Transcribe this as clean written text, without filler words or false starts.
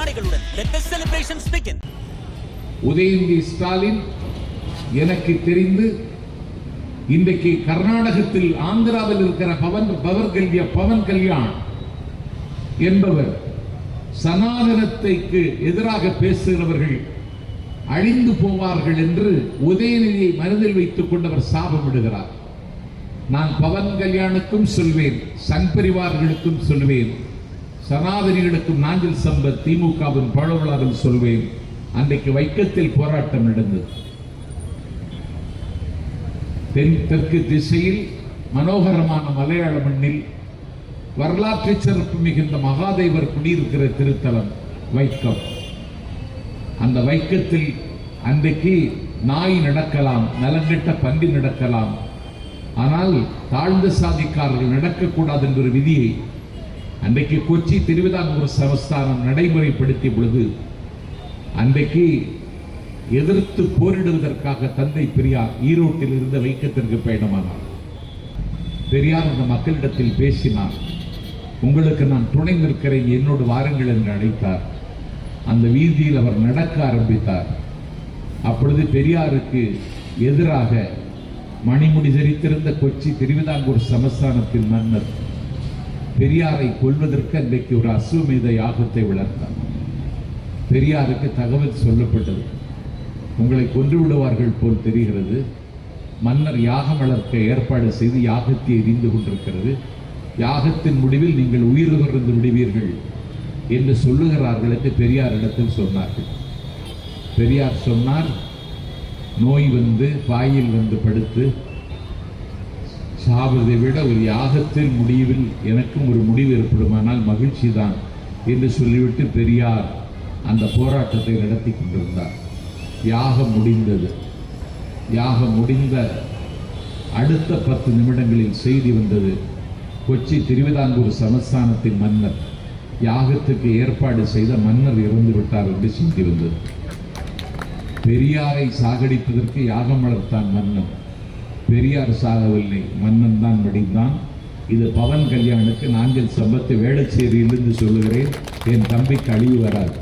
ஆடைகளுடன் let the celebrations begin. Udhayanidhi Stalin எனக்கு தெரிந்து இன்றைக்கு கர்நாடகத்தில் ஆந்திராவில் இருக்கிற பவன் கல்யாண் என்பவர் சனாதனத்துக்கு எதிராக பேசுகிறவர்கள் அழிந்து போவார்கள் என்று உதயநிதியை மனதில் வைத்துக் கொண்டவர் சாபமிடுகிறார். நான் பவன் கல்யாணுக்கும் சொல்வேன், சங் பரிவார்களுக்கும் சொல்வேன், சனாதனிகளுக்கும் நாஞ்சில் சம்பத் திமுகவின் பழவளாவில் சொல்வேன். அன்றைக்கு வைக்கத்தில் போராட்டம் நடந்தது. தெற்கு திசையில் மனோகரமான மலையாள மண்ணில் வரலாற்று சிறப்பு மிகுந்த மகாதேவர் குடியிருக்கிற திருத்தலம் வைக்கம். அந்த வைக்கத்தில் அன்றைக்கு நாய் நடக்கலாம், நலங்கெட்ட பன்றி நடக்கலாம், ஆனால் தாழ்ந்த சாதிக்காரர்கள் நடக்கக்கூடாது என்ற விதியை அன்றைக்கு கொச்சி திருவிதாங்கூர் சமஸ்தானம் நடைமுறைப்படுத்திய பொழுது அன்றைக்கு எதிர்த்து போரிடுவதற்காக தந்தை பெரியார் ஈரோட்டில் இருந்த வைக்கத்திற்கு பயணமானார். பெரியார் அந்த மக்களிடத்தில் பேசினார். உங்களுக்கு நான் துணை நிற்கிறேன், என்னோடு வாருங்கள் என்று அழைத்தார். அந்த வீதியில் அவர் நடக்க ஆரம்பித்தார். அப்பொழுது பெரியாருக்கு எதிராக மணிமுடி தரித்திருந்த கொச்சி திருவிதாங்கூர் சமஸ்தானத்தின் மன்னர் பெரியாரை கொல்வதற்கு அன்றைக்கு ஒரு அசுவமேத யாகத்தை வளர்த்தார். பெரியாருக்கு தகவல் சொல்லப்பட்டது, உங்களை கொன்று விடுவார்கள் போல் தெரிகிறது, மன்னர் யாகம் வளர்க்க ஏற்பாடு செய்து யாகத்தை எரிந்து கொண்டிருக்கிறது, யாகத்தின் முடிவில் நீங்கள் உயிர் துறந்து விடுவீர்கள் என்று சொல்லுகிறார்கள் என்று பெரியாரிடத்தில் சொன்னார்கள். பெரியார் சொன்னார், நோய் வந்து பாயில் வந்து படுத்து சாவதை விட ஒரு யாகத்தின் முடிவில் எனக்கும் ஒரு முடிவு ஏற்படுமானால் மகிழ்ச்சி தான் என்று சொல்லிவிட்டு பெரியார் அந்த போராட்டத்தை நடத்தி கொண்டிருந்தார். யாகம் முடிந்தது. யாகம் முடிந்த அடுத்த 10 நிமிடங்களில் செய்தி வந்தது, கொச்சி திருவிதாங்கூர் சமஸ்தானத்தின் மன்னர், யாகத்துக்கு ஏற்பாடு செய்த மன்னர் இறந்து விட்டார் என்று செய்தி வந்தது. பெரியாரை சாகடிப்பதற்கு யாகம் வளர்த்தான் மன்னன். பெரியார் சாகவில்லை, மன்னன் தான் மடிந்தான். இது பவன் கல்யாணுக்கு நாஞ்சில் சம்பத் வேளச்சேரியிலிருந்து சொல்லுகிறேன், என் தம்பிக்கு அழிவு வராது.